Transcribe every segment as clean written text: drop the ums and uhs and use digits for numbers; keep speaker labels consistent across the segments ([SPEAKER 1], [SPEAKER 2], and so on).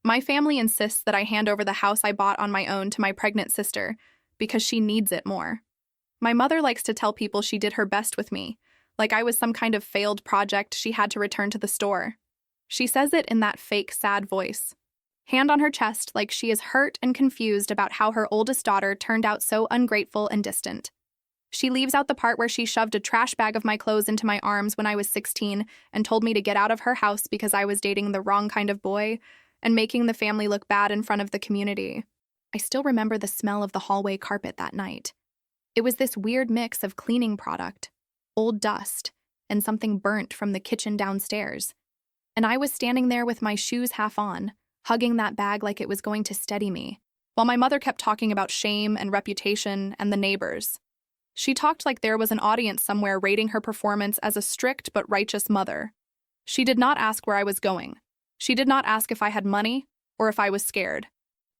[SPEAKER 1] My family insists that I hand over the house I bought on my own to my pregnant sister because she needs it more. My mother likes to tell people she did her best with me, like I was some kind of failed project she had to return to the store. She says it in that fake, sad voice, hand on her chest like she is hurt and confused about how her oldest daughter turned out so ungrateful and distant. She leaves out the part where she shoved a trash bag of my clothes into my arms when I was 16 and told me to get out of her house because I was dating the wrong kind of boy and making the family look bad in front of the community. I still remember the smell of the hallway carpet that night. It was this weird mix of cleaning product, old dust, and something burnt from the kitchen downstairs. And I was standing there with my shoes half on, hugging that bag like it was going to steady me, while my mother kept talking about shame and reputation and the neighbors. She talked like there was an audience somewhere rating her performance as a strict but righteous mother. She did not ask where I was going. She did not ask if I had money or if I was scared.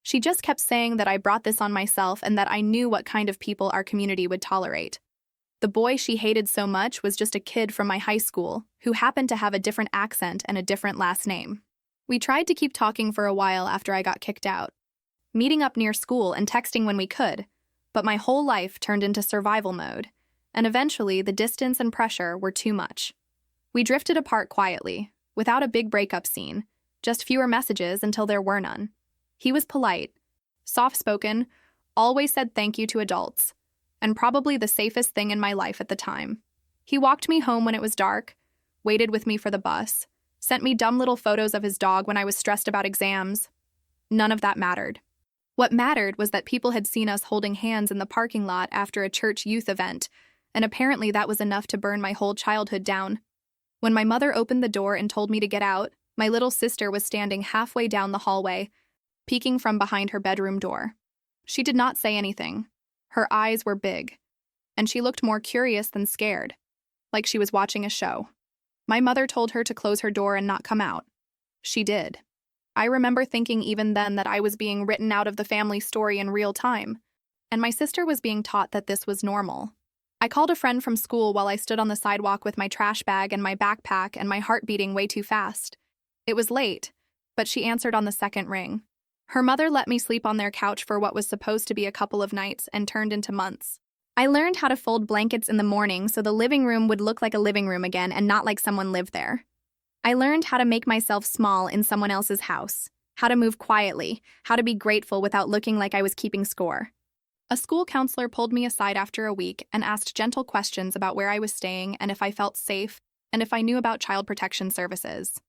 [SPEAKER 1] She just kept saying that I brought this on myself and that I knew what kind of people our community would tolerate. The boy she hated so much was just a kid from my high school who happened to have a different accent and a different last name. We tried to keep talking for a while after I got kicked out, meeting up near school and texting when we could, but my whole life turned into survival mode, and eventually the distance and pressure were too much. We drifted apart quietly, without a big breakup scene, just fewer messages until there were none. He was polite, soft-spoken, always said thank you to adults, and probably the safest thing in my life at the time. He walked me home when it was dark, waited with me for the bus, sent me dumb little photos of his dog when I was stressed about exams. None of that mattered. What mattered was that people had seen us holding hands in the parking lot after a church youth event, and apparently that was enough to burn my whole childhood down. When my mother opened the door and told me to get out, my little sister was standing halfway down the hallway, peeking from behind her bedroom door. She did not say anything. Her eyes were big, and she looked more curious than scared, like she was watching a show. My mother told her to close her door and not come out. She did. I remember thinking even then that I was being written out of the family story in real time, and my sister was being taught that this was normal. I called a friend from school while I stood on the sidewalk with my trash bag and my backpack and my heart beating way too fast. It was late, but she answered on the second ring. Her mother let me sleep on their couch for what was supposed to be a couple of nights and turned into months. I learned how to fold blankets in the morning so the living room would look like a living room again and not like someone lived there. I learned how to make myself small in someone else's house, how to move quietly, how to be grateful without looking like I was keeping score. A school counselor pulled me aside after a week and asked gentle questions about where I was staying and if I felt safe and if I knew about child protection services.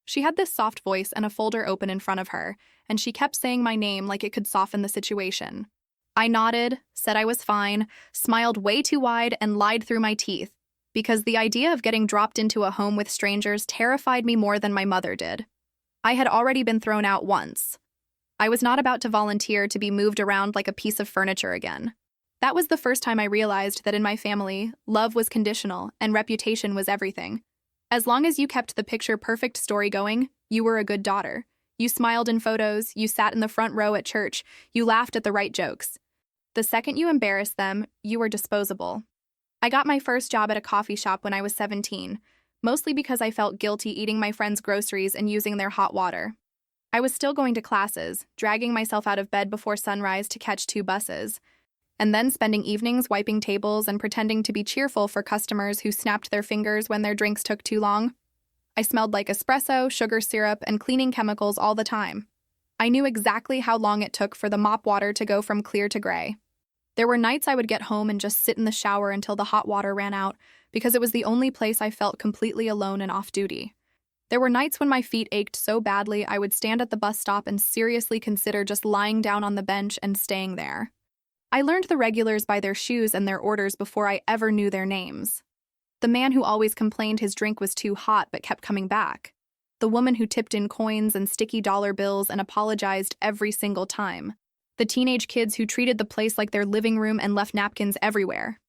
[SPEAKER 1] She had this soft voice and a folder open in front of her, and she kept saying my name like it could soften the situation. I nodded, said I was fine, smiled way too wide, and lied through my teeth, because the idea of getting dropped into a home with strangers terrified me more than my mother did. I had already been thrown out once. I was not about to volunteer to be moved around like a piece of furniture again. That was the first time I realized that in my family, love was conditional and reputation was everything. As long as you kept the picture-perfect story going, you were a good daughter. You smiled in photos, you sat in the front row at church, you laughed at the right jokes. The second you embarrassed them, you were disposable. I got my first job at a coffee shop when I was 17, mostly because I felt guilty eating my friends' groceries and using their hot water. I was still going to classes, dragging myself out of bed before sunrise to catch 2 buses, and then spending evenings wiping tables and pretending to be cheerful for customers who snapped their fingers when their drinks took too long. I smelled like espresso, sugar syrup, and cleaning chemicals all the time. I knew exactly how long it took for the mop water to go from clear to gray. There were nights I would get home and just sit in the shower until the hot water ran out, because it was the only place I felt completely alone and off duty. There were nights when my feet ached so badly I would stand at the bus stop and seriously consider just lying down on the bench and staying there. I learned the regulars by their shoes and their orders before I ever knew their names. The man who always complained his drink was too hot but kept coming back. The woman who tipped in coins and sticky dollar bills and apologized every single time. The teenage kids who treated the place like their living room and left napkins everywhere.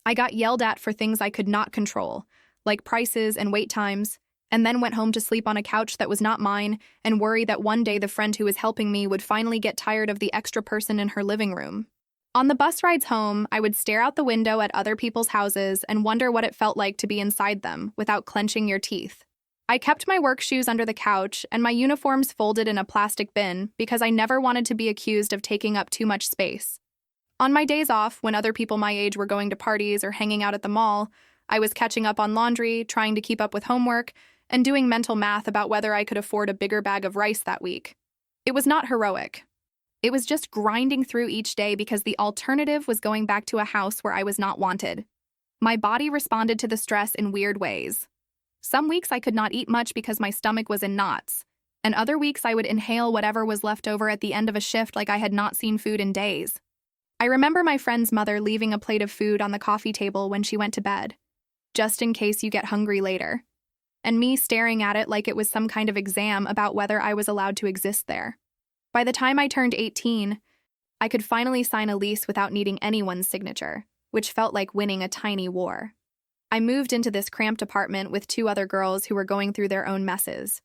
[SPEAKER 1] I got yelled at for things I could not control, like prices and wait times, and then went home to sleep on a couch that was not mine and worry that one day the friend who was helping me would finally get tired of the extra person in her living room. On the bus rides home, I would stare out the window at other people's houses and wonder what it felt like to be inside them without clenching your teeth. I kept my work shoes under the couch and my uniforms folded in a plastic bin because I never wanted to be accused of taking up too much space. On my days off, when other people my age were going to parties or hanging out at the mall, I was catching up on laundry, trying to keep up with homework, and doing mental math about whether I could afford a bigger bag of rice that week. It was not heroic. It was just grinding through each day because the alternative was going back to a house where I was not wanted. My body responded to the stress in weird ways. Some weeks I could not eat much because my stomach was in knots, and other weeks I would inhale whatever was left over at the end of a shift like I had not seen food in days. I remember my friend's mother leaving a plate of food on the coffee table when she went to bed, just in case you get hungry later, and me staring at it like it was some kind of exam about whether I was allowed to exist there. By the time I turned 18, I could finally sign a lease without needing anyone's signature, which felt like winning a tiny war. I moved into this cramped apartment with 2 other girls who were going through their own messes.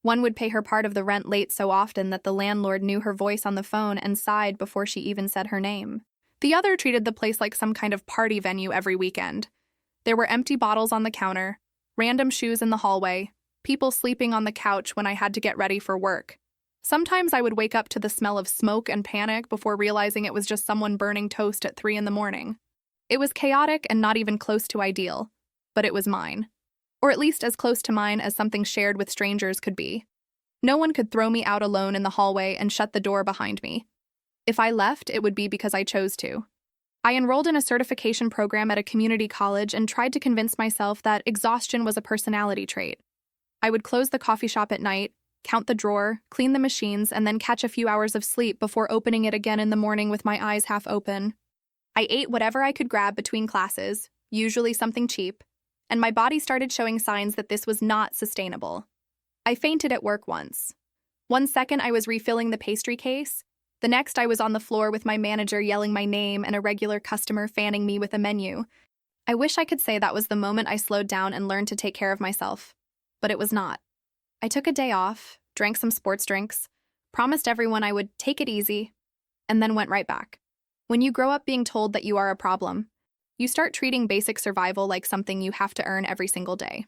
[SPEAKER 1] One would pay her part of the rent late so often that the landlord knew her voice on the phone and sighed before she even said her name. The other treated the place like some kind of party venue every weekend. There were empty bottles on the counter, random shoes in the hallway, people sleeping on the couch when I had to get ready for work. Sometimes I would wake up to the smell of smoke and panic before realizing it was just someone burning toast at 3 in the morning. It was chaotic and not even close to ideal, but it was mine. Or at least as close to mine as something shared with strangers could be. No one could throw me out alone in the hallway and shut the door behind me. If I left, it would be because I chose to. I enrolled in a certification program at a community college and tried to convince myself that exhaustion was a personality trait. I would close the coffee shop at night, count the drawer, clean the machines, and then catch a few hours of sleep before opening it again in the morning with my eyes half open. I ate whatever I could grab between classes, usually something cheap, and my body started showing signs that this was not sustainable. I fainted at work once. One second I was refilling the pastry case, the next I was on the floor with my manager yelling my name and a regular customer fanning me with a menu. I wish I could say that was the moment I slowed down and learned to take care of myself, but it was not. I took a day off, drank some sports drinks, promised everyone I would take it easy, and then went right back. When you grow up being told that you are a problem, you start treating basic survival like something you have to earn every single day.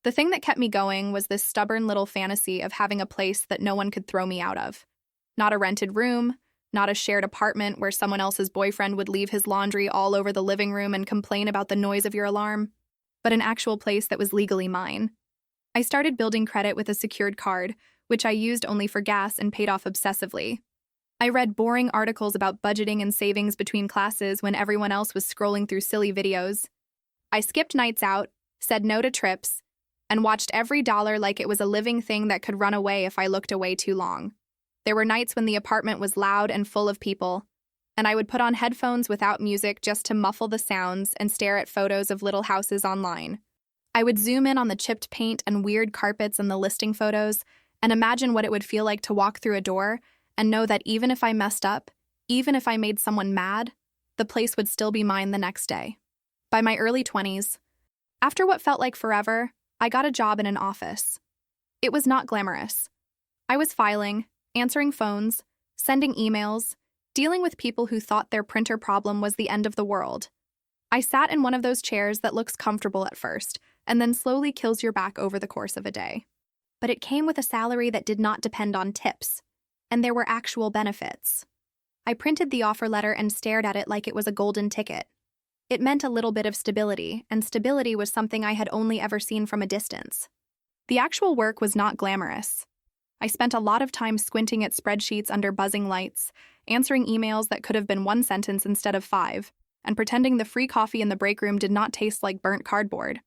[SPEAKER 1] The thing that kept me going was this stubborn little fantasy of having a place that no one could throw me out of. Not a rented room, not a shared apartment where someone else's boyfriend would leave his laundry all over the living room and complain about the noise of your alarm, but an actual place that was legally mine. I started building credit with a secured card, which I used only for gas and paid off obsessively. I read boring articles about budgeting and savings between classes when everyone else was scrolling through silly videos. I skipped nights out, said no to trips, and watched every dollar like it was a living thing that could run away if I looked away too long. There were nights when the apartment was loud and full of people, and I would put on headphones without music just to muffle the sounds and stare at photos of little houses online. I would zoom in on the chipped paint and weird carpets in the listing photos and imagine what it would feel like to walk through a door and know that even if I messed up, even if I made someone mad, the place would still be mine the next day. By my early 20s, after what felt like forever, I got a job in an office. It was not glamorous. I was filing, answering phones, sending emails, dealing with people who thought their printer problem was the end of the world. I sat in one of those chairs that looks comfortable at first and then slowly kills your back over the course of a day. But it came with a salary that did not depend on tips, and there were actual benefits. I printed the offer letter and stared at it like it was a golden ticket. It meant a little bit of stability, and stability was something I had only ever seen from a distance. The actual work was not glamorous. I spent a lot of time squinting at spreadsheets under buzzing lights, answering emails that could have been 1 sentence instead of 5, and pretending the free coffee in the break room did not taste like burnt cardboard.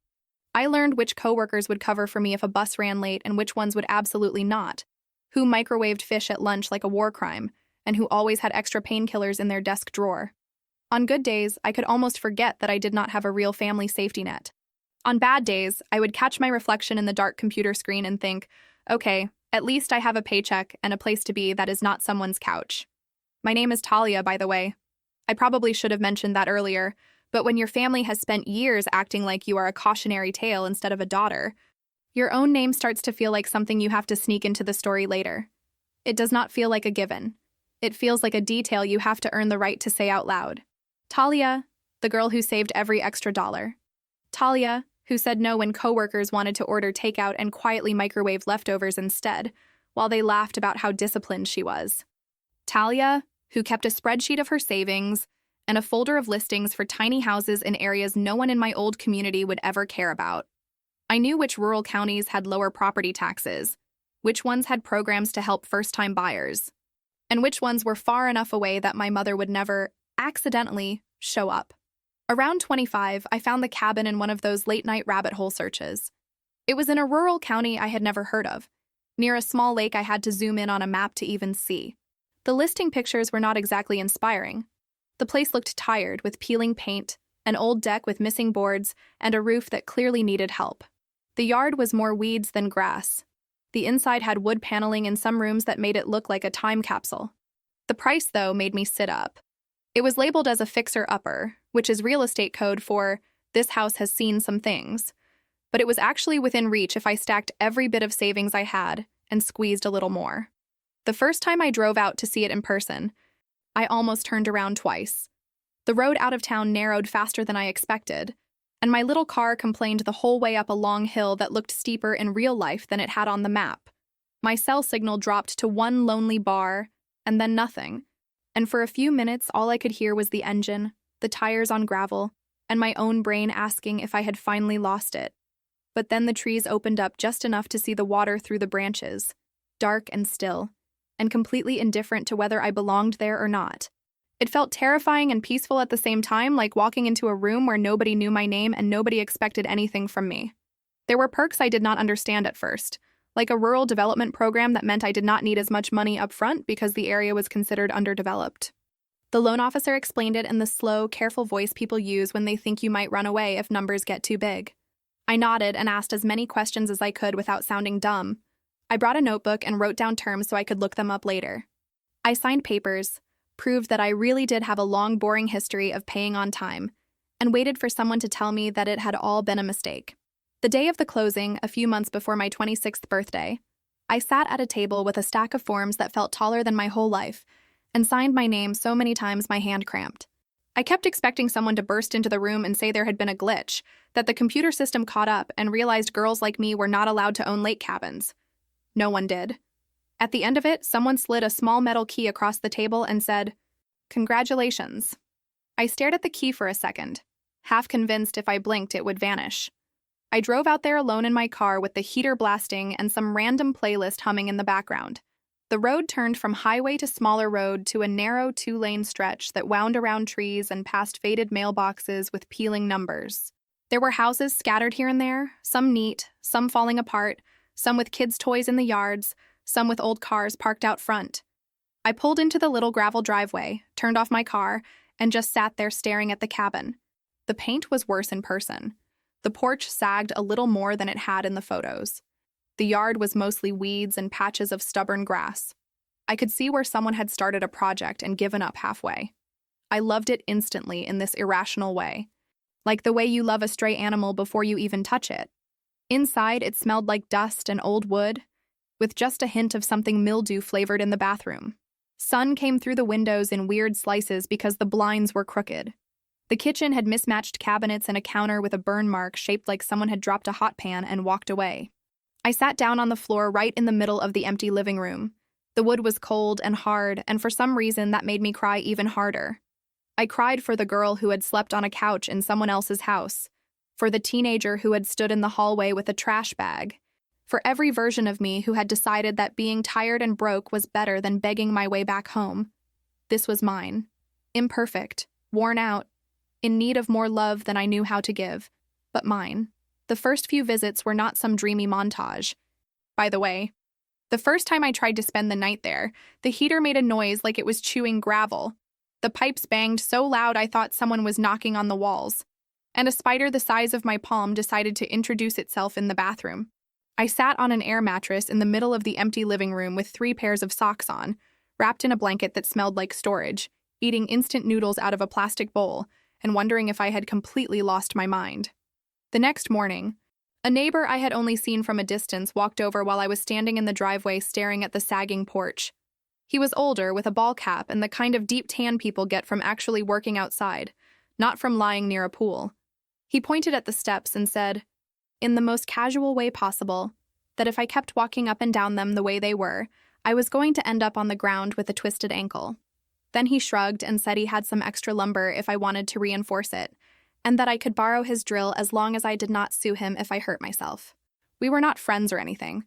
[SPEAKER 1] I learned which coworkers would cover for me if a bus ran late and which ones would absolutely not, who microwaved fish at lunch like a war crime, and who always had extra painkillers in their desk drawer. On good days, I could almost forget that I did not have a real family safety net. On bad days, I would catch my reflection in the dark computer screen and think, okay, at least I have a paycheck and a place to be that is not someone's couch. My name is Talia, by the way. I probably should have mentioned that earlier, but when your family has spent years acting like you are a cautionary tale instead of a daughter, your own name starts to feel like something you have to sneak into the story later. It does not feel like a given. It feels like a detail you have to earn the right to say out loud. Talia, the girl who saved every extra dollar. Talia, who said no when coworkers wanted to order takeout and quietly microwave leftovers instead, while they laughed about how disciplined she was. Talia, who kept a spreadsheet of her savings and a folder of listings for tiny houses in areas no one in my old community would ever care about. I knew which rural counties had lower property taxes, which ones had programs to help first-time buyers, and which ones were far enough away that my mother would never accidentally show up. Around 25, I found the cabin in one of those late-night rabbit hole searches. It was in a rural county I had never heard of, near a small lake I had to zoom in on a map to even see. The listing pictures were not exactly inspiring. The place looked tired, with peeling paint, an old deck with missing boards, and a roof that clearly needed help. The yard was more weeds than grass. The inside had wood paneling in some rooms that made it look like a time capsule. The price, though, made me sit up. It was labeled as a fixer-upper, which is real estate code for, "This house has seen some things." But it was actually within reach if I stacked every bit of savings I had and squeezed a little more. The first time I drove out to see it in person, I almost turned around twice. The road out of town narrowed faster than I expected, and my little car complained the whole way up a long hill that looked steeper in real life than it had on the map. My cell signal dropped to one lonely bar, and then nothing. And for a few minutes, all I could hear was the engine, the tires on gravel, and my own brain asking if I had finally lost it. But then the trees opened up just enough to see the water through the branches, dark and still, and completely indifferent to whether I belonged there or not. It felt terrifying and peaceful at the same time, like walking into a room where nobody knew my name and nobody expected anything from me. There were perks I did not understand at first, like a rural development program that meant I did not need as much money up front because the area was considered underdeveloped. The loan officer explained it in the slow, careful voice people use when they think you might run away if numbers get too big. I nodded and asked as many questions as I could without sounding dumb. I brought a notebook and wrote down terms so I could look them up later. I signed papers, proved that I really did have a long, boring history of paying on time, and waited for someone to tell me that it had all been a mistake. The day of the closing, a few months before my 26th birthday, I sat at a table with a stack of forms that felt taller than my whole life, and signed my name so many times my hand cramped. I kept expecting someone to burst into the room and say there had been a glitch, that the computer system caught up and realized girls like me were not allowed to own lake cabins. No one did. At the end of it, someone slid a small metal key across the table and said, "Congratulations." I stared at the key for a second, half convinced if I blinked it would vanish. I drove out there alone in my car with the heater blasting and some random playlist humming in the background. The road turned from highway to smaller road to a narrow 2-lane stretch that wound around trees and past faded mailboxes with peeling numbers. There were houses scattered here and there, some neat, some falling apart, some with kids' toys in the yards, some with old cars parked out front. I pulled into the little gravel driveway, turned off my car, and just sat there staring at the cabin. The paint was worse in person. The porch sagged a little more than it had in the photos. The yard was mostly weeds and patches of stubborn grass. I could see where someone had started a project and given up halfway. I loved it instantly in this irrational way, like the way you love a stray animal before you even touch it. Inside, it smelled like dust and old wood, with just a hint of something mildew-flavored in the bathroom. Sun came through the windows in weird slices because the blinds were crooked. The kitchen had mismatched cabinets and a counter with a burn mark shaped like someone had dropped a hot pan and walked away. I sat down on the floor right in the middle of the empty living room. The wood was cold and hard, and for some reason that made me cry even harder. I cried for the girl who had slept on a couch in someone else's house, for the teenager who had stood in the hallway with a trash bag, for every version of me who had decided that being tired and broke was better than begging my way back home. This was mine. Imperfect, worn out, in need of more love than I knew how to give, but mine. The first few visits were not some dreamy montage. By the way, the first time I tried to spend the night there, the heater made a noise like it was chewing gravel. The pipes banged so loud I thought someone was knocking on the walls. And a spider the size of my palm decided to introduce itself in the bathroom. I sat on an air mattress in the middle of the empty living room with 3 pairs of socks on, wrapped in a blanket that smelled like storage, eating instant noodles out of a plastic bowl, and wondering if I had completely lost my mind. The next morning, a neighbor I had only seen from a distance walked over while I was standing in the driveway staring at the sagging porch. He was older, with a ball cap and the kind of deep tan people get from actually working outside, not from lying near a pool. He pointed at the steps and said, in the most casual way possible, that if I kept walking up and down them the way they were, I was going to end up on the ground with a twisted ankle. Then he shrugged and said he had some extra lumber if I wanted to reinforce it, and that I could borrow his drill as long as I did not sue him if I hurt myself. We were not friends or anything,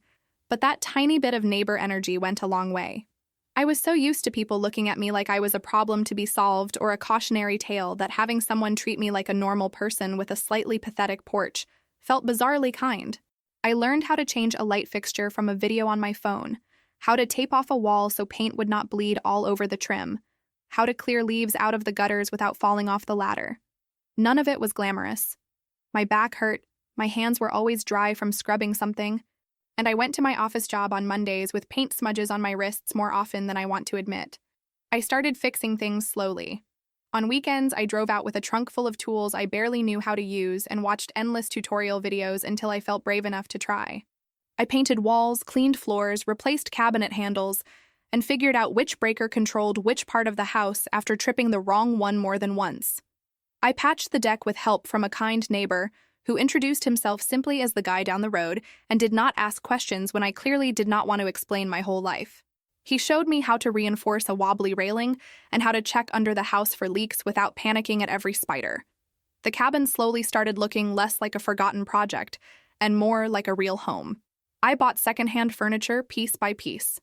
[SPEAKER 1] but that tiny bit of neighbor energy went a long way. I was so used to people looking at me like I was a problem to be solved or a cautionary tale that having someone treat me like a normal person with a slightly pathetic porch felt bizarrely kind. I learned how to change a light fixture from a video on my phone, how to tape off a wall so paint would not bleed all over the trim, how to clear leaves out of the gutters without falling off the ladder. None of it was glamorous. My back hurt, my hands were always dry from scrubbing something, and I went to my office job on Mondays with paint smudges on my wrists more often than I want to admit. I started fixing things slowly. On weekends, I drove out with a trunk full of tools I barely knew how to use and watched endless tutorial videos until I felt brave enough to try. I painted walls, cleaned floors, replaced cabinet handles, and figured out which breaker controlled which part of the house after tripping the wrong one more than once. I patched the deck with help from a kind neighbor who introduced himself simply as the guy down the road and did not ask questions when I clearly did not want to explain my whole life. He showed me how to reinforce a wobbly railing and how to check under the house for leaks without panicking at every spider. The cabin slowly started looking less like a forgotten project and more like a real home. I bought secondhand furniture piece by piece.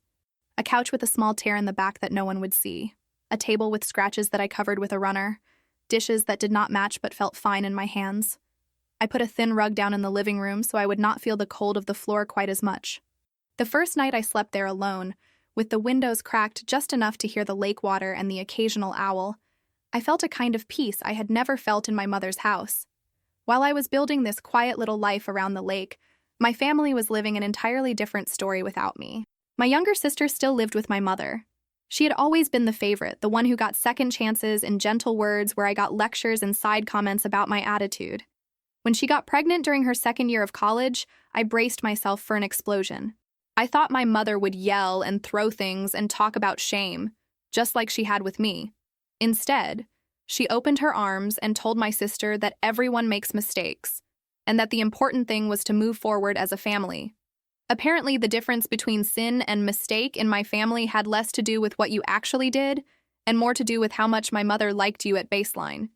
[SPEAKER 1] A couch with a small tear in the back that no one would see, a table with scratches that I covered with a runner, dishes that did not match but felt fine in my hands. I put a thin rug down in the living room so I would not feel the cold of the floor quite as much. The first night I slept there alone, with the windows cracked just enough to hear the lake water and the occasional owl. I felt a kind of peace I had never felt in my mother's house. While I was building this quiet little life around the lake, my family was living an entirely different story without me. My younger sister still lived with my mother. She had always been the favorite, the one who got second chances and gentle words where I got lectures and side comments about my attitude. When she got pregnant during her second year of college, I braced myself for an explosion. I thought my mother would yell and throw things and talk about shame, just like she had with me. Instead, she opened her arms and told my sister that everyone makes mistakes, and that the important thing was to move forward as a family. Apparently, the difference between sin and mistake in my family had less to do with what you actually did, and more to do with how much my mother liked you at baseline.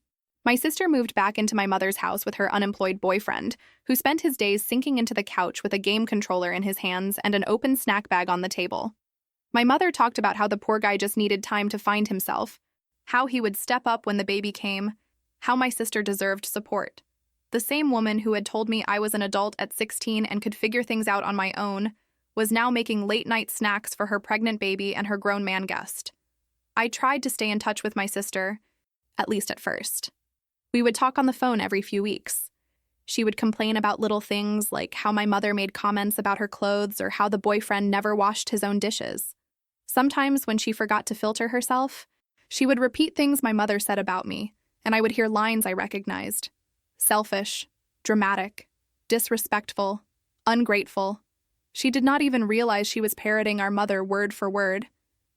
[SPEAKER 1] My sister moved back into my mother's house with her unemployed boyfriend, who spent his days sinking into the couch with a game controller in his hands and an open snack bag on the table. My mother talked about how the poor guy just needed time to find himself, how he would step up when the baby came, how my sister deserved support. The same woman who had told me I was an adult at 16 and could figure things out on my own was now making late-night snacks for her pregnant baby and her grown man guest. I tried to stay in touch with my sister, at least at first. We would talk on the phone every few weeks. She would complain about little things like how my mother made comments about her clothes or how the boyfriend never washed his own dishes. Sometimes when she forgot to filter herself, she would repeat things my mother said about me, and I would hear lines I recognized. Selfish, dramatic, disrespectful, ungrateful. She did not even realize she was parroting our mother word for word.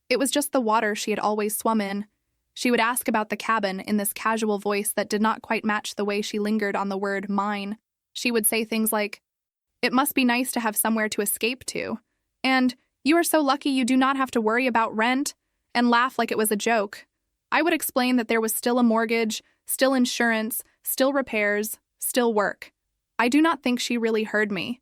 [SPEAKER 1] It was just the water she had always swum in. She would ask about the cabin in this casual voice that did not quite match the way she lingered on the word mine. She would say things like, "It must be nice to have somewhere to escape to," and "You are so lucky you do not have to worry about rent," and laugh like it was a joke. I would explain that there was still a mortgage, still insurance, still repairs, still work. I do not think she really heard me.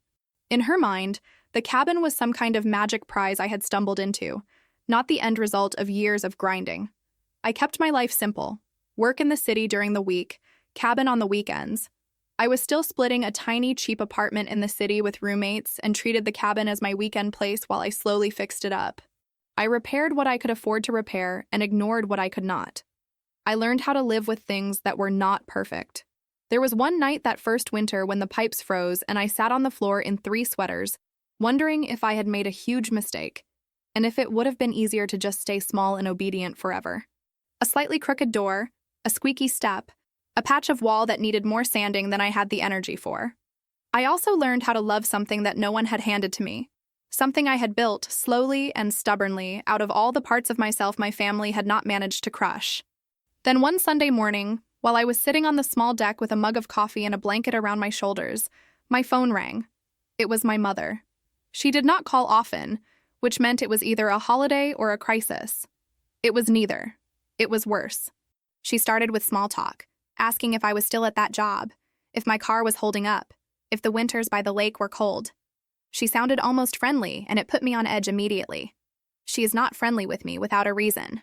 [SPEAKER 1] In her mind, the cabin was some kind of magic prize I had stumbled into, not the end result of years of grinding. I kept my life simple. Work in the city during the week, cabin on the weekends. I was still splitting a tiny, cheap apartment in the city with roommates and treated the cabin as my weekend place while I slowly fixed it up. I repaired what I could afford to repair and ignored what I could not. I learned how to live with things that were not perfect. There was one night that first winter when the pipes froze and I sat on the floor in 3 sweaters, wondering if I had made a huge mistake, and if it would have been easier to just stay small and obedient forever. A slightly crooked door, a squeaky step, a patch of wall that needed more sanding than I had the energy for. I also learned how to love something that no one had handed to me, something I had built slowly and stubbornly out of all the parts of myself my family had not managed to crush. Then one Sunday morning, while I was sitting on the small deck with a mug of coffee and a blanket around my shoulders, My phone rang. It was my mother. She did not call often, which meant it was either a holiday or a crisis. It was neither. It was worse. She started with small talk, asking if I was still at that job, if my car was holding up, if the winters by the lake were cold. She sounded almost friendly, and it put me on edge immediately. She is not friendly with me without a reason.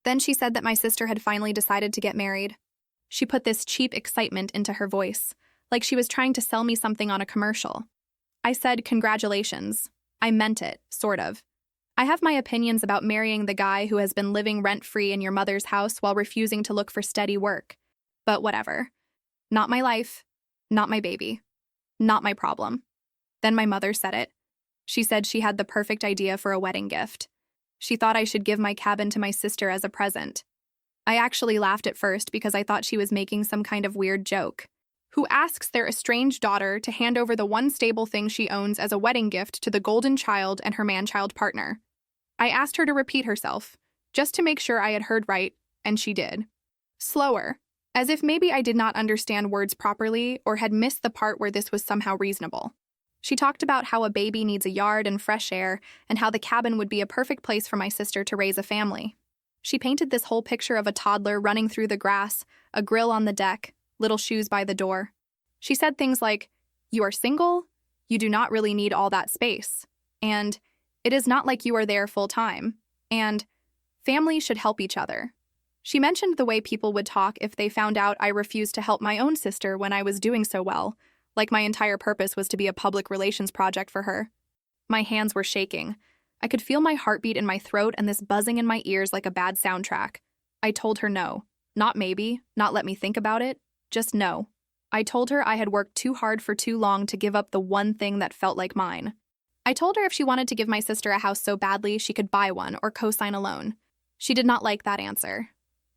[SPEAKER 1] Then she said that my sister had finally decided to get married. She put this cheap excitement into her voice, like she was trying to sell me something on a commercial. I said, "Congratulations." I meant it, sort of. I have my opinions about marrying the guy who has been living rent-free in your mother's house while refusing to look for steady work. But whatever. Not my life. Not my baby. Not my problem. Then my mother said it. She said she had the perfect idea for a wedding gift. She thought I should give my cabin to my sister as a present. I actually laughed at first because I thought she was making some kind of weird joke. Who asks their estranged daughter to hand over the one stable thing she owns as a wedding gift to the golden child and her man-child partner? I asked her to repeat herself, just to make sure I had heard right, and she did. Slower, as if maybe I did not understand words properly or had missed the part where this was somehow reasonable. She talked about how a baby needs a yard and fresh air, and how the cabin would be a perfect place for my sister to raise a family. She painted this whole picture of a toddler running through the grass, a grill on the deck, little shoes by the door. She said things like, "You are single? You do not really need all that space." And, "It is not like you are there full time." And, "Families should help each other." She mentioned the way people would talk if they found out I refused to help my own sister when I was doing so well, like my entire purpose was to be a public relations project for her. My hands were shaking. I could feel my heartbeat in my throat and this buzzing in my ears like a bad soundtrack. I told her no. Not maybe, not let me think about it, just no. I told her I had worked too hard for too long to give up the one thing that felt like mine. I told her if she wanted to give my sister a house so badly, she could buy one or co-sign a loan. She did not like that answer.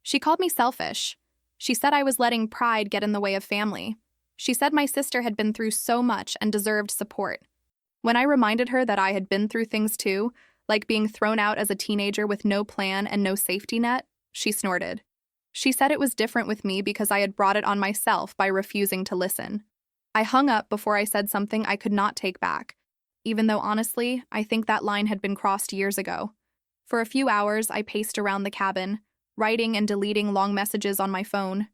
[SPEAKER 1] She called me selfish. She said I was letting pride get in the way of family. She said my sister had been through so much and deserved support. When I reminded her that I had been through things too, like being thrown out as a teenager with no plan and no safety net, she snorted. She said it was different with me because I had brought it on myself by refusing to listen. I hung up before I said something I could not take back, even though honestly, I think that line had been crossed years ago. For a few hours, I paced around the cabin, writing and deleting long messages on my phone.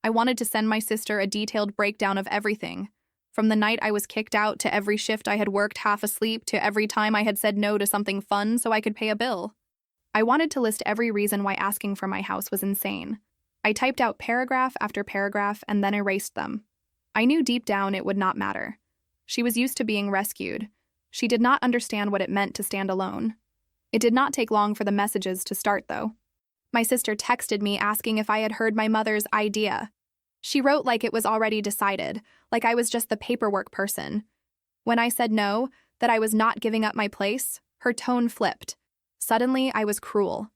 [SPEAKER 1] I wanted to send my sister a detailed breakdown of everything, from the night I was kicked out to every shift I had worked half asleep to every time I had said no to something fun so I could pay a bill. I wanted to list every reason why asking for my house was insane. I typed out paragraph after paragraph and then erased them. I knew deep down it would not matter. She was used to being rescued. She did not understand what it meant to stand alone. It did not take long for the messages to start, though. My sister texted me asking if I had heard my mother's idea. She wrote like it was already decided, like I was just the paperwork person. When I said no, that I was not giving up my place, her tone flipped. Suddenly, I was cruel.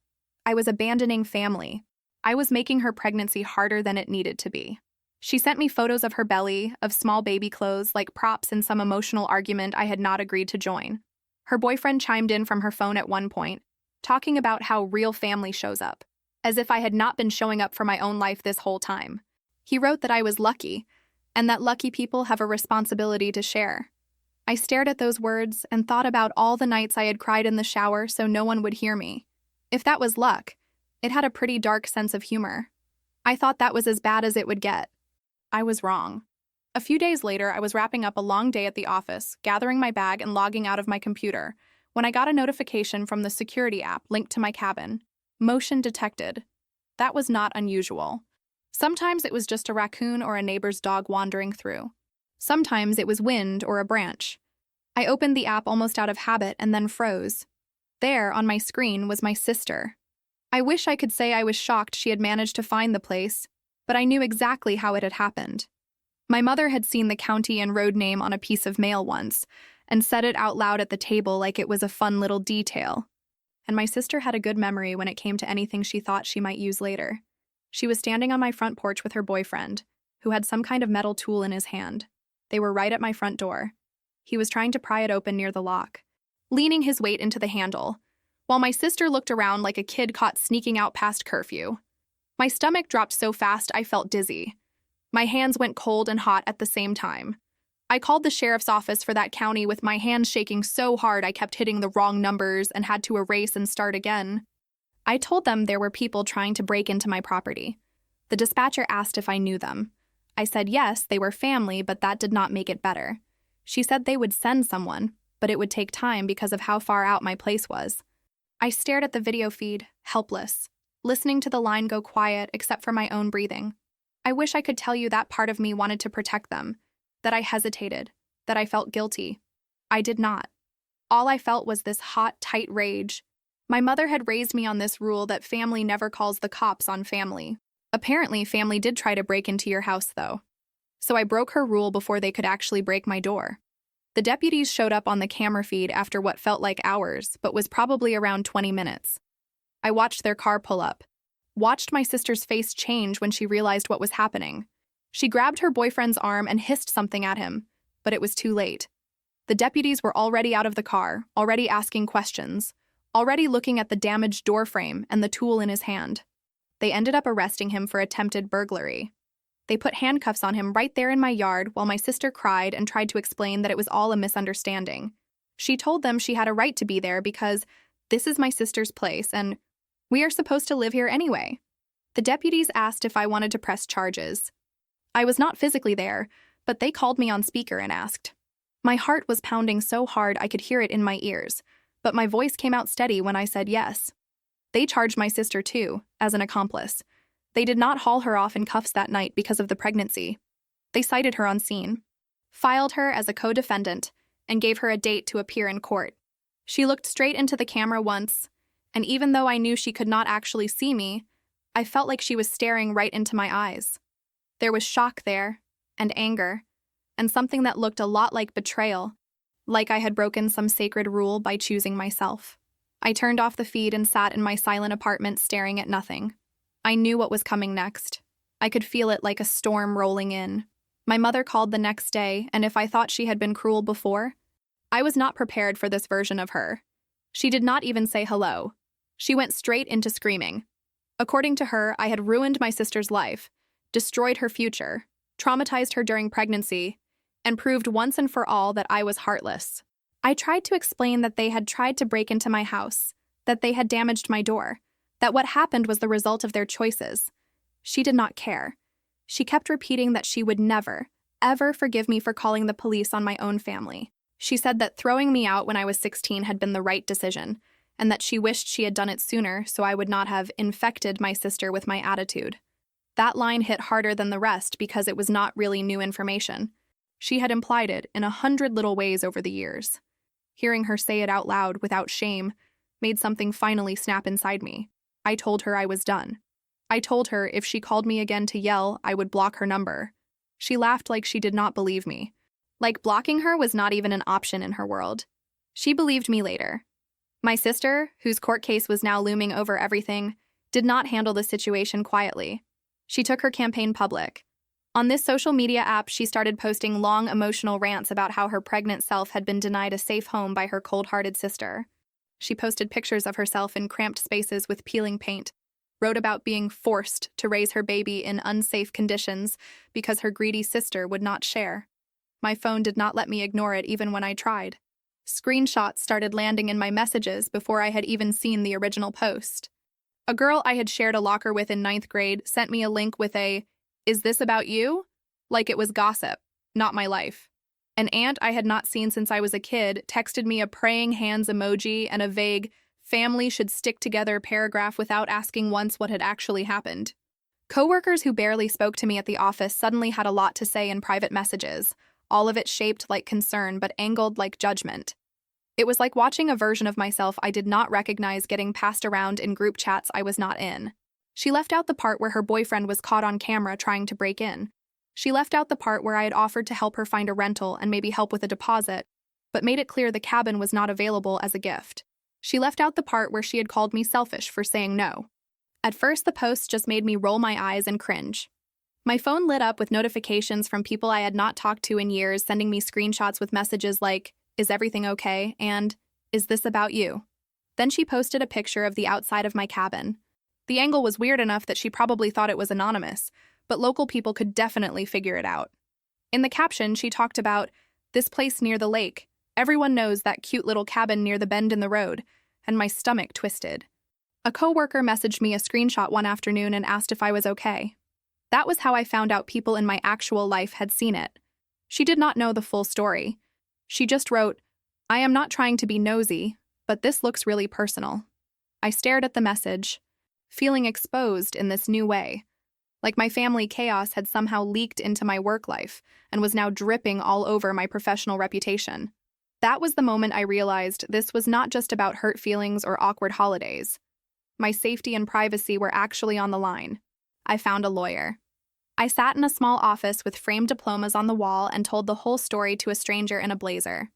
[SPEAKER 1] I was abandoning family. I was making her pregnancy harder than it needed to be. She sent me photos of her belly, of small baby clothes, like props in some emotional argument I had not agreed to join. Her boyfriend chimed in from her phone at one point, talking about how real family shows up, as if I had not been showing up for my own life this whole time. He wrote that I was lucky, and that lucky people have a responsibility to share. I stared at those words and thought about all the nights I had cried in the shower so no one would hear me. If that was luck, it had a pretty dark sense of humor. I thought that was as bad as it would get. I was wrong. A few days later, I was wrapping up a long day at the office, gathering my bag and logging out of my computer, when I got a notification from the security app linked to my cabin. Motion detected. That was not unusual. Sometimes it was just a raccoon or a neighbor's dog wandering through. Sometimes it was wind or a branch. I opened the app almost out of habit and then froze. There, on my screen, was my sister. I wish I could say I was shocked she had managed to find the place, but I knew exactly how it had happened. My mother had seen the county and road name on a piece of mail once, and said it out loud at the table like it was a fun little detail. And my sister had a good memory when it came to anything she thought she might use later. She was standing on my front porch with her boyfriend, who had some kind of metal tool in his hand. They were right at my front door. He was trying to pry it open near the lock, leaning his weight into the handle, while my sister looked around like a kid caught sneaking out past curfew. My stomach dropped so fast I felt dizzy. My hands went cold and hot at the same time. I called the sheriff's office for that county with my hands shaking so hard I kept hitting the wrong numbers and had to erase and start again. I told them there were people trying to break into my property. The dispatcher asked if I knew them. I said yes, they were family, but that did not make it better. She said they would send someone, but it would take time because of how far out my place was. I stared at the video feed, helpless, listening to the line go quiet except for my own breathing. I wish I could tell you that part of me wanted to protect them, that I hesitated, that I felt guilty. I did not. All I felt was this hot, tight rage. My mother had raised me on this rule that family never calls the cops on family. Apparently, family did try to break into your house, though. So I broke her rule before they could actually break my door. The deputies showed up on the camera feed after what felt like hours, but was probably around 20 minutes. I watched their car pull up, watched my sister's face change when she realized what was happening. She grabbed her boyfriend's arm and hissed something at him, but it was too late. The deputies were already out of the car, already asking questions, already looking at the damaged door frame and the tool in his hand. They ended up arresting him for attempted burglary. They put handcuffs on him right there in my yard while my sister cried and tried to explain that it was all a misunderstanding. She told them she had a right to be there because this is my sister's place and we are supposed to live here anyway. The deputies asked if I wanted to press charges. I was not physically there, but they called me on speaker and asked. My heart was pounding so hard I could hear it in my ears, but my voice came out steady when I said yes. They charged my sister too, as an accomplice. They did not haul her off in cuffs that night because of the pregnancy. They cited her on scene, filed her as a co-defendant, and gave her a date to appear in court. She looked straight into the camera once, and even though I knew she could not actually see me, I felt like she was staring right into my eyes. There was shock there, and anger, and something that looked a lot like betrayal, like I had broken some sacred rule by choosing myself. I turned off the feed and sat in my silent apartment staring at nothing. I knew what was coming next. I could feel it like a storm rolling in. My mother called the next day, and if I thought she had been cruel before, I was not prepared for this version of her. She did not even say hello. She went straight into screaming. According to her, I had ruined my sister's life, destroyed her future, traumatized her during pregnancy, and proved once and for all that I was heartless. I tried to explain that they had tried to break into my house, that they had damaged my door, that what happened was the result of their choices. She did not care. She kept repeating that she would never, ever forgive me for calling the police on my own family. She said that throwing me out when I was 16 had been the right decision, and that she wished she had done it sooner so I would not have infected my sister with my attitude. That line hit harder than the rest because it was not really new information. She had implied it in 100 little ways over the years. Hearing her say it out loud without shame made something finally snap inside me. I told her I was done. I told her if she called me again to yell, I would block her number. She laughed like she did not believe me. Like blocking her was not even an option in her world. She believed me later. My sister, whose court case was now looming over everything, did not handle the situation quietly. She took her campaign public. On this social media app, she started posting long emotional rants about how her pregnant self had been denied a safe home by her cold-hearted sister. She posted pictures of herself in cramped spaces with peeling paint, wrote about being forced to raise her baby in unsafe conditions because her greedy sister would not share. My phone did not let me ignore it even when I tried. Screenshots started landing in my messages before I had even seen the original post. A girl I had shared a locker with in 9th grade sent me a link with a, "Is this about you?" Like it was gossip, not my life. An aunt I had not seen since I was a kid texted me a praying hands emoji and a vague, "family should stick together" paragraph without asking once what had actually happened. Coworkers who barely spoke to me at the office suddenly had a lot to say in private messages, all of it shaped like concern but angled like judgment. It was like watching a version of myself I did not recognize getting passed around in group chats I was not in. She left out the part where her boyfriend was caught on camera trying to break in. She left out the part where I had offered to help her find a rental and maybe help with a deposit, but made it clear the cabin was not available as a gift. She left out the part where she had called me selfish for saying no. At first, the post just made me roll my eyes and cringe. My phone lit up with notifications from people I had not talked to in years, sending me screenshots with messages like, "Is everything okay?" and "Is this about you?" Then she posted a picture of the outside of my cabin. The angle was weird enough that she probably thought it was anonymous, but local people could definitely figure it out. In the caption, she talked about, This place near the lake. Everyone knows that cute little cabin near the bend in the road, and my stomach twisted. A coworker messaged me a screenshot one afternoon and asked if I was okay. That was how I found out people in my actual life had seen it. She did not know the full story. She just wrote, "I am not trying to be nosy, but this looks really personal." I stared at the message, feeling exposed in this new way, like my family chaos had somehow leaked into my work life and was now dripping all over my professional reputation. That was the moment I realized this was not just about hurt feelings or awkward holidays. My safety and privacy were actually on the line. I found a lawyer. I sat in a small office with framed diplomas on the wall and told the whole story to a stranger in a blazer.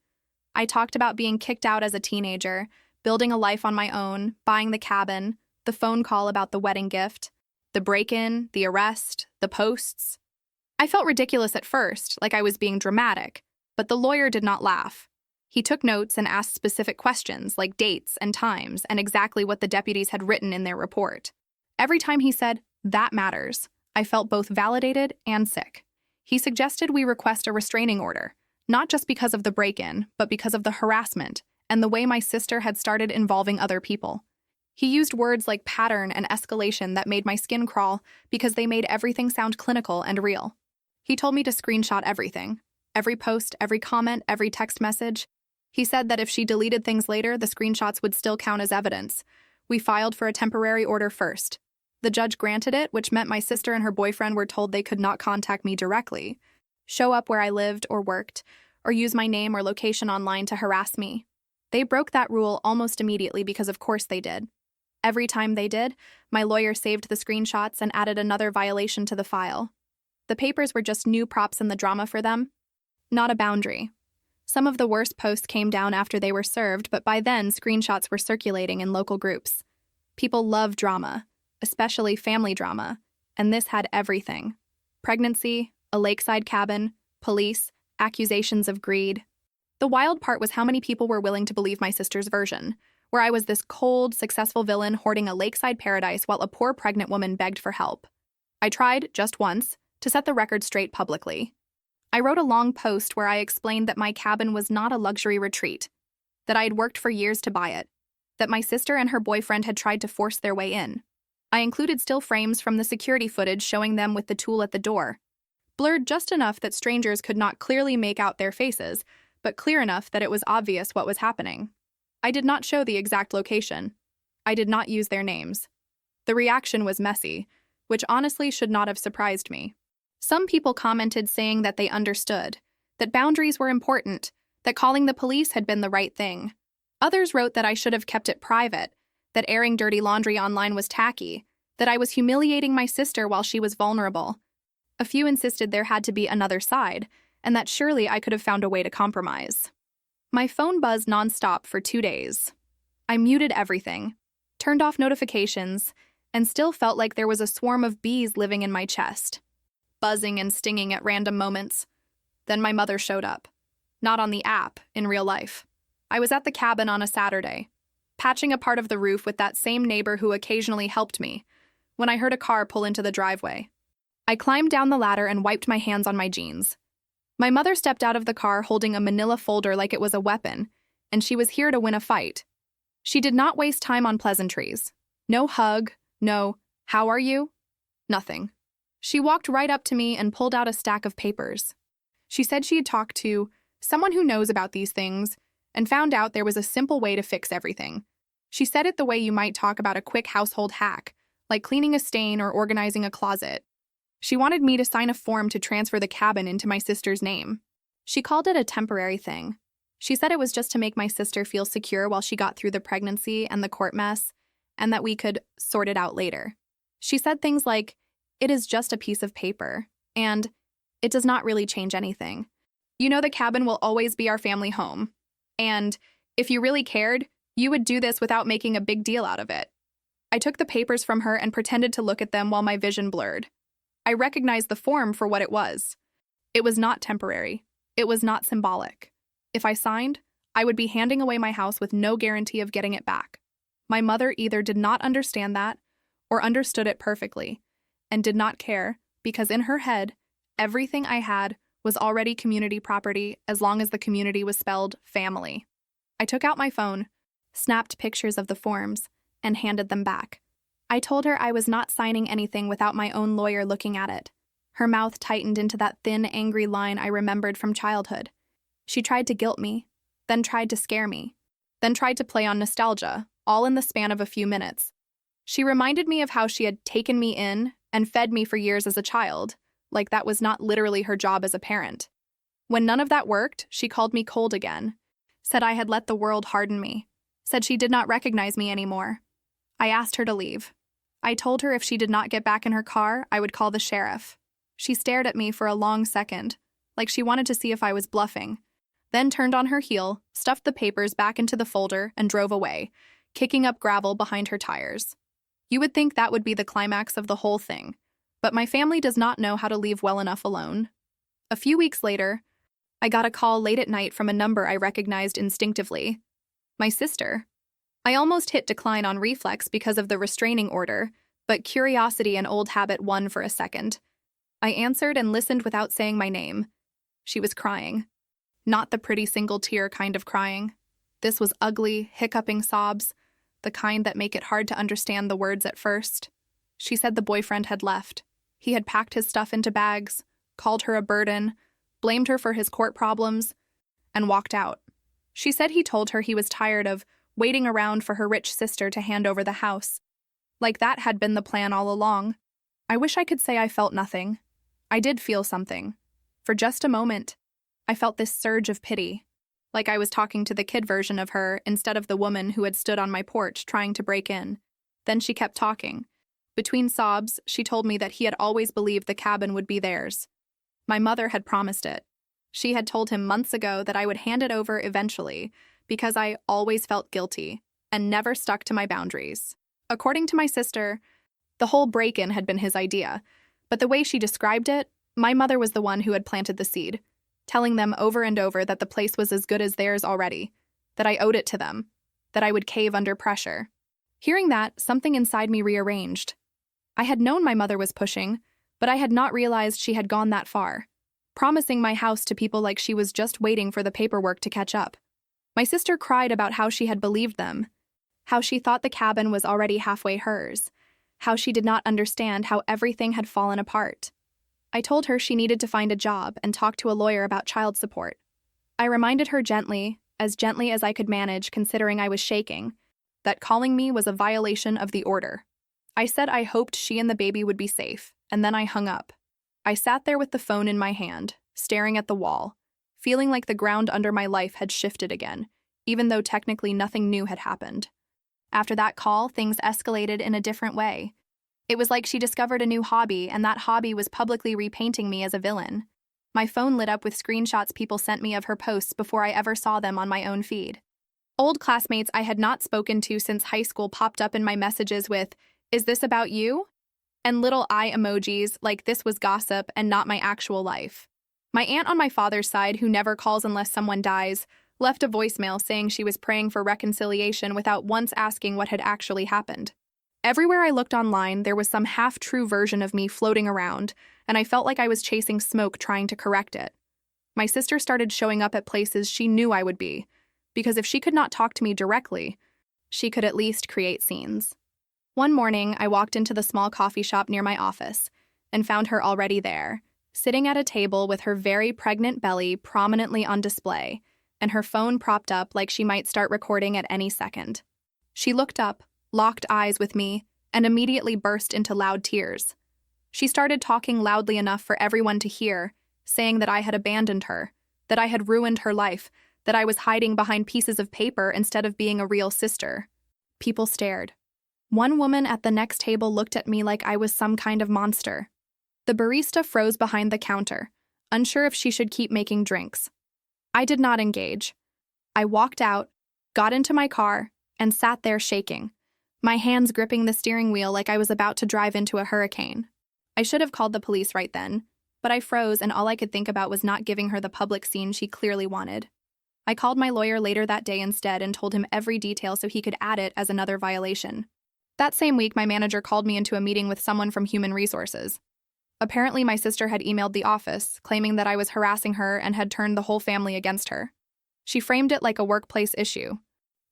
[SPEAKER 1] I talked about being kicked out as a teenager, building a life on my own, buying the cabin, the phone call about the wedding gift, the break-in, the arrest, the posts. I felt ridiculous at first, like I was being dramatic, but the lawyer did not laugh. He took notes and asked specific questions like dates and times and exactly what the deputies had written in their report. Every time he said, "That matters," I felt both validated and sick. He suggested we request a restraining order, not just because of the break-in, but because of the harassment and the way my sister had started involving other people. He used words like pattern and escalation that made my skin crawl because they made everything sound clinical and real. He told me to screenshot everything, every post, every comment, every text message. He said that if she deleted things later, the screenshots would still count as evidence. We filed for a temporary order first. The judge granted it, which meant my sister and her boyfriend were told they could not contact me directly, show up where I lived or worked, or use my name or location online to harass me. They broke that rule almost immediately because of course they did. Every time they did, my lawyer saved the screenshots and added another violation to the file. The papers were just new props in the drama for them, not a boundary. Some of the worst posts came down after they were served, but by then screenshots were circulating in local groups. People love drama, especially family drama, and this had everything. Pregnancy, a lakeside cabin, police, accusations of greed. The wild part was how many people were willing to believe my sister's version, where I was this cold, successful villain hoarding a lakeside paradise while a poor pregnant woman begged for help. I tried, just once, to set the record straight publicly. I wrote a long post where I explained that my cabin was not a luxury retreat, that I had worked for years to buy it, that my sister and her boyfriend had tried to force their way in. I included still frames from the security footage showing them with the tool at the door, blurred just enough that strangers could not clearly make out their faces, but clear enough that it was obvious what was happening. I did not show the exact location. I did not use their names. The reaction was messy, which honestly should not have surprised me. Some people commented saying that they understood, that boundaries were important, that calling the police had been the right thing. Others wrote that I should have kept it private, that airing dirty laundry online was tacky, that I was humiliating my sister while she was vulnerable. A few insisted there had to be another side, and that surely I could have found a way to compromise. My phone buzzed nonstop for 2 days. I muted everything, turned off notifications, and still felt like there was a swarm of bees living in my chest, buzzing and stinging at random moments. Then my mother showed up. Not on the app, in real life. I was at the cabin on a Saturday, patching a part of the roof with that same neighbor who occasionally helped me, when I heard a car pull into the driveway. I climbed down the ladder and wiped my hands on my jeans. My mother stepped out of the car holding a manila folder like it was a weapon, and she was here to win a fight. She did not waste time on pleasantries. No hug, no, "How are you?" Nothing. She walked right up to me and pulled out a stack of papers. She said she had talked to someone who knows about these things and found out there was a simple way to fix everything. She said it the way you might talk about a quick household hack, like cleaning a stain or organizing a closet. She wanted me to sign a form to transfer the cabin into my sister's name. She called it a temporary thing. She said it was just to make my sister feel secure while she got through the pregnancy and the court mess, and that we could sort it out later. She said things like, "It is just a piece of paper," and "It does not really change anything. You know the cabin will always be our family home. And if you really cared, you would do this without making a big deal out of it." I took the papers from her and pretended to look at them while my vision blurred. I recognized the form for what it was. It was not temporary. It was not symbolic. If I signed, I would be handing away my house with no guarantee of getting it back. My mother either did not understand that or understood it perfectly and did not care because in her head, everything I had was already community property as long as the community was spelled family. I took out my phone, snapped pictures of the forms, and handed them back. I told her I was not signing anything without my own lawyer looking at it. Her mouth tightened into that thin, angry line I remembered from childhood. She tried to guilt me, then tried to scare me, then tried to play on nostalgia, all in the span of a few minutes. She reminded me of how she had taken me in and fed me for years as a child, like that was not literally her job as a parent. When none of that worked, she called me cold again, said I had let the world harden me, said she did not recognize me anymore. I asked her to leave. I told her if she did not get back in her car, I would call the sheriff. She stared at me for a long second, like she wanted to see if I was bluffing, then turned on her heel, stuffed the papers back into the folder, and drove away, kicking up gravel behind her tires. You would think that would be the climax of the whole thing, but my family does not know how to leave well enough alone. A few weeks later, I got a call late at night from a number I recognized instinctively. My sister. I almost hit decline on reflex because of the restraining order, but curiosity and old habit won for a second. I answered and listened without saying my name. She was crying. Not the pretty single tear kind of crying. This was ugly, hiccuping sobs, the kind that make it hard to understand the words at first. She said the boyfriend had left. He had packed his stuff into bags, called her a burden, blamed her for his court problems, and walked out. She said he told her he was tired of waiting around for her rich sister to hand over the house. Like that had been the plan all along. I wish I could say I felt nothing. I did feel something. For just a moment, I felt this surge of pity, like I was talking to the kid version of her instead of the woman who had stood on my porch trying to break in. Then she kept talking. Between sobs, she told me that he had always believed the cabin would be theirs. My mother had promised it. She had told him months ago that I would hand it over eventually because I always felt guilty and never stuck to my boundaries. According to my sister, the whole break-in had been his idea, but the way she described it, my mother was the one who had planted the seed, telling them over and over that the place was as good as theirs already, that I owed it to them, that I would cave under pressure. Hearing that, something inside me rearranged. I had known my mother was pushing, but I had not realized she had gone that far, promising my house to people like she was just waiting for the paperwork to catch up. My sister cried about how she had believed them, how she thought the cabin was already halfway hers, how she did not understand how everything had fallen apart. I told her she needed to find a job and talk to a lawyer about child support. I reminded her gently as I could manage considering I was shaking, that calling me was a violation of the order. I said I hoped she and the baby would be safe, and then I hung up. I sat there with the phone in my hand, staring at the wall, feeling like the ground under my life had shifted again, even though technically nothing new had happened. After that call, things escalated in a different way. It was like she discovered a new hobby, and that hobby was publicly repainting me as a villain. My phone lit up with screenshots people sent me of her posts before I ever saw them on my own feed. Old classmates I had not spoken to since high school popped up in my messages with, "Is this about you?" and little eye emojis like this was gossip and not my actual life. My aunt on my father's side, who never calls unless someone dies, left a voicemail saying she was praying for reconciliation without once asking what had actually happened. Everywhere I looked online, there was some half-true version of me floating around, and I felt like I was chasing smoke trying to correct it. My sister started showing up at places she knew I would be, because if she could not talk to me directly, she could at least create scenes. One morning, I walked into the small coffee shop near my office and found her already there, sitting at a table with her very pregnant belly prominently on display and her phone propped up like she might start recording at any second. She looked up, locked eyes with me, and immediately burst into loud tears. She started talking loudly enough for everyone to hear, saying that I had abandoned her, that I had ruined her life, that I was hiding behind pieces of paper instead of being a real sister. People stared. One woman at the next table looked at me like I was some kind of monster. The barista froze behind the counter, unsure if she should keep making drinks. I did not engage. I walked out, got into my car, and sat there shaking, my hands gripping the steering wheel like I was about to drive into a hurricane. I should have called the police right then, but I froze and all I could think about was not giving her the public scene she clearly wanted. I called my lawyer later that day instead and told him every detail so he could add it as another violation. That same week, my manager called me into a meeting with someone from Human Resources. Apparently, my sister had emailed the office, claiming that I was harassing her and had turned the whole family against her. She framed it like a workplace issue,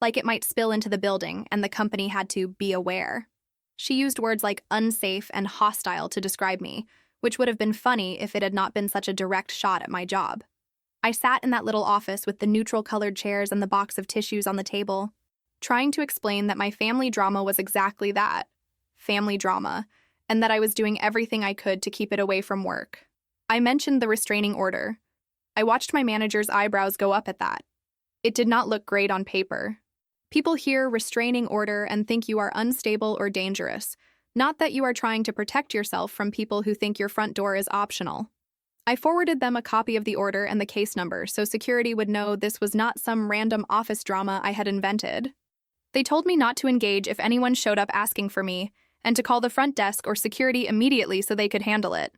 [SPEAKER 1] like it might spill into the building and the company had to be aware. She used words like unsafe and hostile to describe me, which would have been funny if it had not been such a direct shot at my job. I sat in that little office with the neutral-colored chairs and the box of tissues on the table, trying to explain that my family drama was exactly that, family drama, and that I was doing everything I could to keep it away from work. I mentioned the restraining order. I watched my manager's eyebrows go up at that. It did not look great on paper. People hear restraining order and think you are unstable or dangerous, not that you are trying to protect yourself from people who think your front door is optional. I forwarded them a copy of the order and the case number so security would know this was not some random office drama I had invented. They told me not to engage if anyone showed up asking for me, and to call the front desk or security immediately so they could handle it.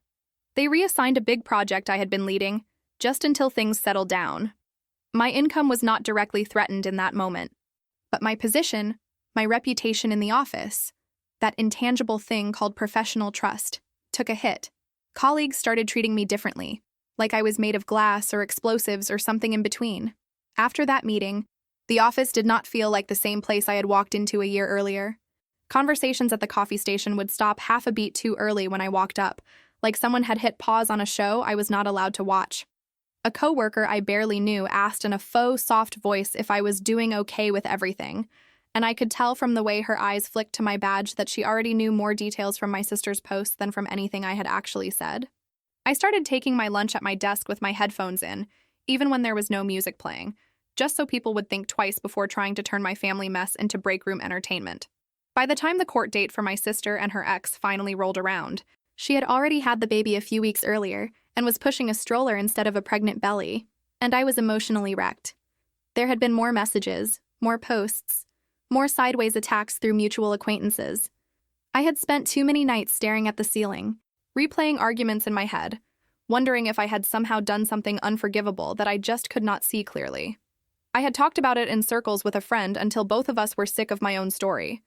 [SPEAKER 1] They reassigned a big project I had been leading, just until things settled down. My income was not directly threatened in that moment, but my position, my reputation in the office, that intangible thing called professional trust, took a hit. Colleagues started treating me differently, like I was made of glass or explosives or something in between. After that meeting, the office did not feel like the same place I had walked into a year earlier. Conversations at the coffee station would stop half a beat too early when I walked up, like someone had hit pause on a show I was not allowed to watch. A coworker I barely knew asked in a faux soft voice if I was doing okay with everything, and I could tell from the way her eyes flicked to my badge that she already knew more details from my sister's posts than from anything I had actually said. I started taking my lunch at my desk with my headphones in, even when there was no music playing, just so people would think twice before trying to turn my family mess into break room entertainment. By the time the court date for my sister and her ex finally rolled around, she had already had the baby a few weeks earlier and was pushing a stroller instead of a pregnant belly, and I was emotionally wrecked. There had been more messages, more posts, more sideways attacks through mutual acquaintances. I had spent too many nights staring at the ceiling, replaying arguments in my head, wondering if I had somehow done something unforgivable that I just could not see clearly. I had talked about it in circles with a friend until both of us were sick of my own story.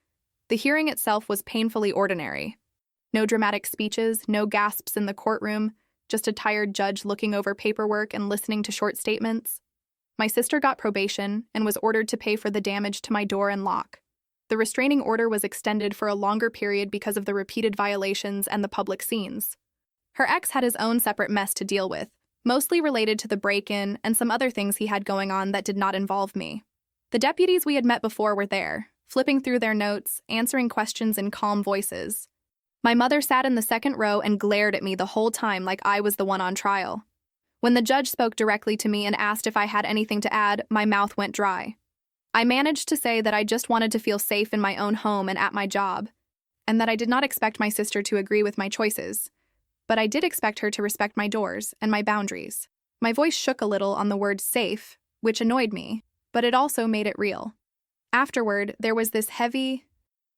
[SPEAKER 1] The hearing itself was painfully ordinary. No dramatic speeches, no gasps in the courtroom, just a tired judge looking over paperwork and listening to short statements. My sister got probation and was ordered to pay for the damage to my door and lock. The restraining order was extended for a longer period because of the repeated violations and the public scenes. Her ex had his own separate mess to deal with, mostly related to the break-in and some other things he had going on that did not involve me. The deputies we had met before were there, flipping through their notes, answering questions in calm voices. My mother sat in the second row and glared at me the whole time like I was the one on trial. When the judge spoke directly to me and asked if I had anything to add, my mouth went dry. I managed to say that I just wanted to feel safe in my own home and at my job, and that I did not expect my sister to agree with my choices, but I did expect her to respect my doors and my boundaries. My voice shook a little on the word safe, which annoyed me, but it also made it real. Afterward, there was this heavy,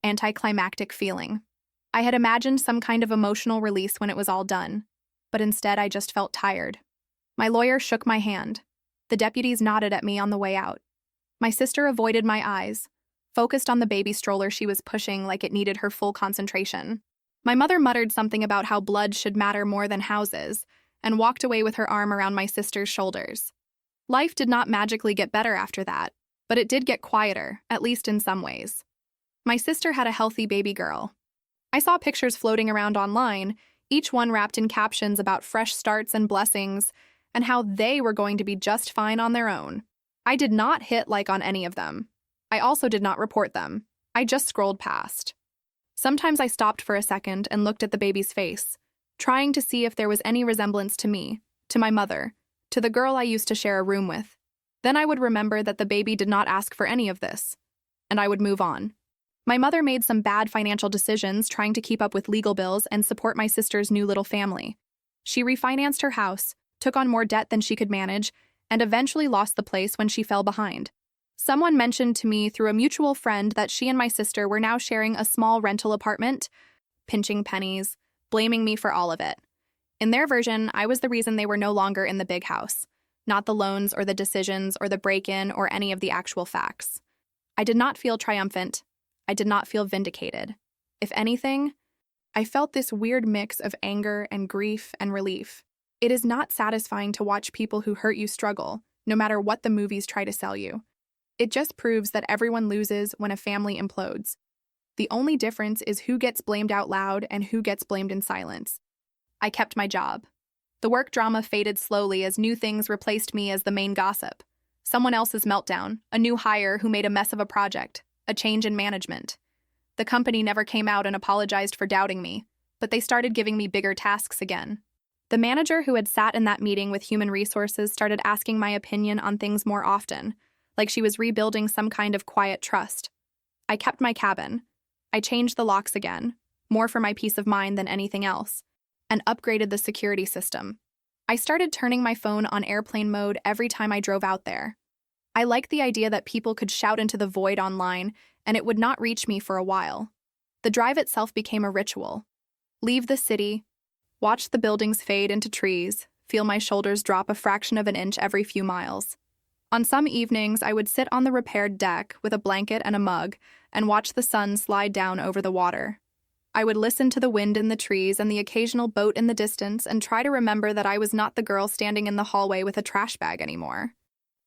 [SPEAKER 1] anticlimactic feeling. I had imagined some kind of emotional release when it was all done, but instead I just felt tired. My lawyer shook my hand. The deputies nodded at me on the way out. My sister avoided my eyes, focused on the baby stroller she was pushing like it needed her full concentration. My mother muttered something about how blood should matter more than houses, and walked away with her arm around my sister's shoulders. Life did not magically get better after that, but it did get quieter, at least in some ways. My sister had a healthy baby girl. I saw pictures floating around online, each one wrapped in captions about fresh starts and blessings, and how they were going to be just fine on their own. I did not hit like on any of them. I also did not report them. I just scrolled past. Sometimes I stopped for a second and looked at the baby's face, trying to see if there was any resemblance to me, to my mother, to the girl I used to share a room with. Then I would remember that the baby did not ask for any of this, and I would move on. My mother made some bad financial decisions trying to keep up with legal bills and support my sister's new little family. She refinanced her house, took on more debt than she could manage, and eventually lost the place when she fell behind. Someone mentioned to me through a mutual friend that she and my sister were now sharing a small rental apartment, pinching pennies, blaming me for all of it. In their version, I was the reason they were no longer in the big house, not the loans or the decisions or the break-in or any of the actual facts. I did not feel triumphant. I did not feel vindicated. If anything, I felt this weird mix of anger and grief and relief. It is not satisfying to watch people who hurt you struggle, no matter what the movies try to sell you. It just proves that everyone loses when a family implodes. The only difference is who gets blamed out loud and who gets blamed in silence. I kept my job. The work drama faded slowly as new things replaced me as the main gossip. Someone else's meltdown, a new hire who made a mess of a project, a change in management. The company never came out and apologized for doubting me, but they started giving me bigger tasks again. The manager who had sat in that meeting with human resources started asking my opinion on things more often, like she was rebuilding some kind of quiet trust. I kept my cabin. I changed the locks again, more for my peace of mind than anything else, and upgraded the security system. I started turning my phone on airplane mode every time I drove out there. I liked the idea that people could shout into the void online and it would not reach me for a while. The drive itself became a ritual. Leave the city, watch the buildings fade into trees, feel my shoulders drop a fraction of an inch every few miles. On some evenings, I would sit on the repaired deck with a blanket and a mug and watch the sun slide down over the water. I would listen to the wind in the trees and the occasional boat in the distance and try to remember that I was not the girl standing in the hallway with a trash bag anymore.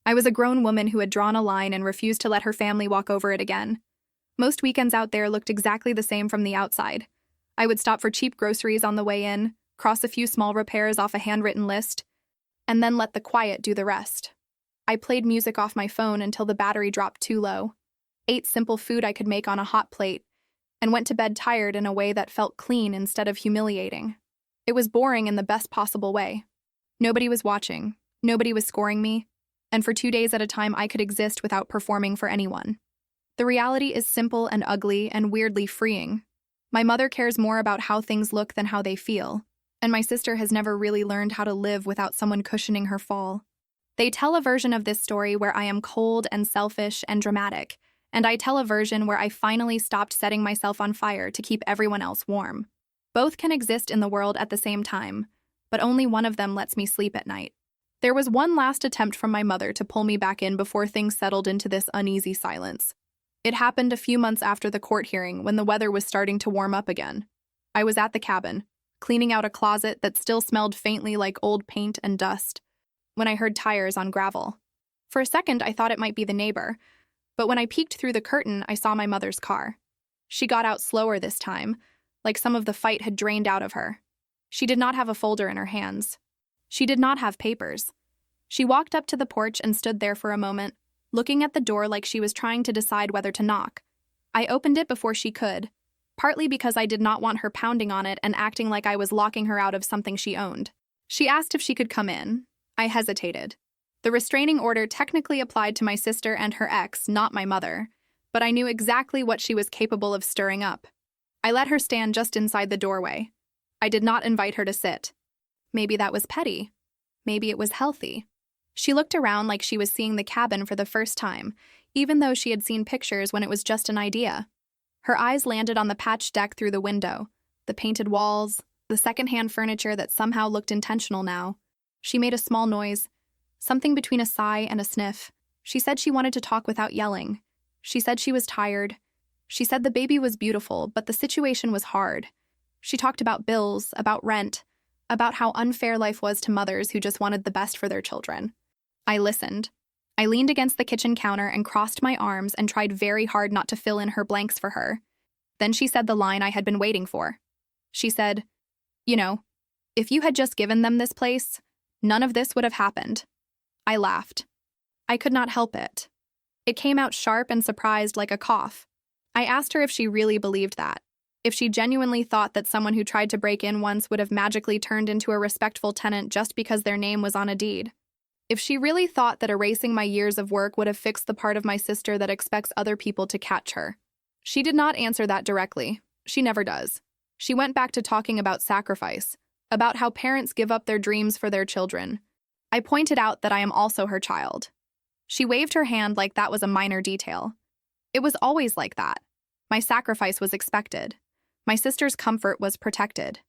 [SPEAKER 1] I was a grown woman who had drawn a line and refused to let her family walk over it again. Most weekends out there looked exactly the same from the outside. I would stop for cheap groceries on the way in, cross a few small repairs off a handwritten list, and then let the quiet do the rest. I played music off my phone until the battery dropped too low, ate simple food I could make on a hot plate, and went to bed tired in a way that felt clean instead of humiliating. It was boring in the best possible way. Nobody was watching, nobody was scoring me, and for 2 days at a time I could exist without performing for anyone. The reality is simple and ugly and weirdly freeing. My mother cares more about how things look than how they feel, and my sister has never really learned how to live without someone cushioning her fall. They tell a version of this story where I am cold and selfish and dramatic, and I tell a version where I finally stopped setting myself on fire to keep everyone else warm. Both can exist in the world at the same time, but only one of them lets me sleep at night. There was one last attempt from my mother to pull me back in before things settled into this uneasy silence. It happened a few months after the court hearing when the weather was starting to warm up again. I was at the cabin, cleaning out a closet that still smelled faintly like old paint and dust, when I heard tires on gravel. For a second, I thought it might be the neighbor, but when I peeked through the curtain, I saw my mother's car. She got out slower this time, like some of the fight had drained out of her. She did not have a folder in her hands. She did not have papers. She walked up to the porch and stood there for a moment, looking at the door like she was trying to decide whether to knock. I opened it before she could, partly because I did not want her pounding on it and acting like I was locking her out of something she owned. She asked if she could come in. I hesitated. The restraining order technically applied to my sister and her ex, not my mother, but I knew exactly what she was capable of stirring up. I let her stand just inside the doorway. I did not invite her to sit. Maybe that was petty. Maybe it was healthy. She looked around like she was seeing the cabin for the first time, even though she had seen pictures when it was just an idea. Her eyes landed on the patched deck through the window, the painted walls, the secondhand furniture that somehow looked intentional now. She made a small noise, something between a sigh and a sniff. She said she wanted to talk without yelling. She said she was tired. She said the baby was beautiful, but the situation was hard. She talked about bills, about rent, about how unfair life was to mothers who just wanted the best for their children. I listened. I leaned against the kitchen counter and crossed my arms and tried very hard not to fill in her blanks for her. Then she said the line I had been waiting for. She said, "You know, if you had just given them this place, none of this would have happened." I laughed. I could not help it. It came out sharp and surprised like a cough. I asked her if she really believed that, if she genuinely thought that someone who tried to break in once would have magically turned into a respectful tenant just because their name was on a deed. If she really thought that erasing my years of work would have fixed the part of my sister that expects other people to catch her. She did not answer that directly. She never does. She went back to talking about sacrifice, about how parents give up their dreams for their children. I pointed out that I am also her child. She waved her hand like that was a minor detail. It was always like that. My sacrifice was expected. My sister's comfort was protected.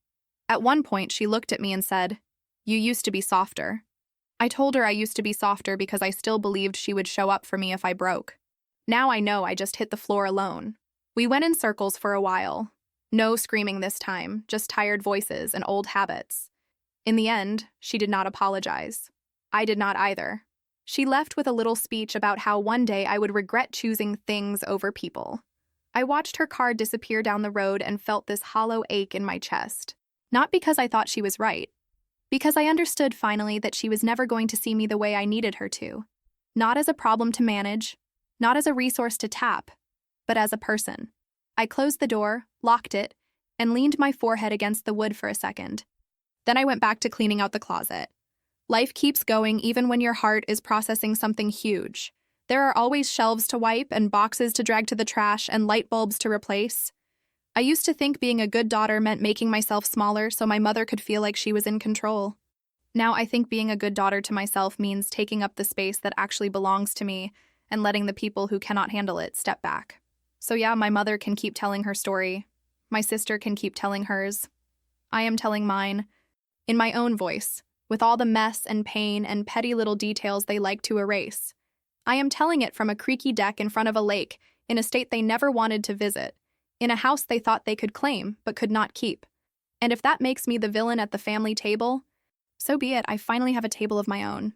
[SPEAKER 1] At one point, she looked at me and said, "You used to be softer." I told her I used to be softer because I still believed she would show up for me if I broke. Now I know I just hit the floor alone. We went in circles for a while. No screaming this time, just tired voices and old habits. In the end, she did not apologize. I did not either. She left with a little speech about how one day I would regret choosing things over people. I watched her car disappear down the road and felt this hollow ache in my chest. Not because I thought she was right, because I understood finally that she was never going to see me the way I needed her to. Not as a problem to manage, not as a resource to tap, but as a person. I closed the door, locked it, and leaned my forehead against the wood for a second. Then I went back to cleaning out the closet. Life keeps going even when your heart is processing something huge. There are always shelves to wipe and boxes to drag to the trash and light bulbs to replace. I used to think being a good daughter meant making myself smaller so my mother could feel like she was in control. Now I think being a good daughter to myself means taking up the space that actually belongs to me and letting the people who cannot handle it step back. So yeah, my mother can keep telling her story. My sister can keep telling hers. I am telling mine, in my own voice, with all the mess and pain and petty little details they like to erase. I am telling it from a creaky deck in front of a lake, in a state they never wanted to visit, in a house they thought they could claim but could not keep. And if that makes me the villain at the family table, so be it. I finally have a table of my own.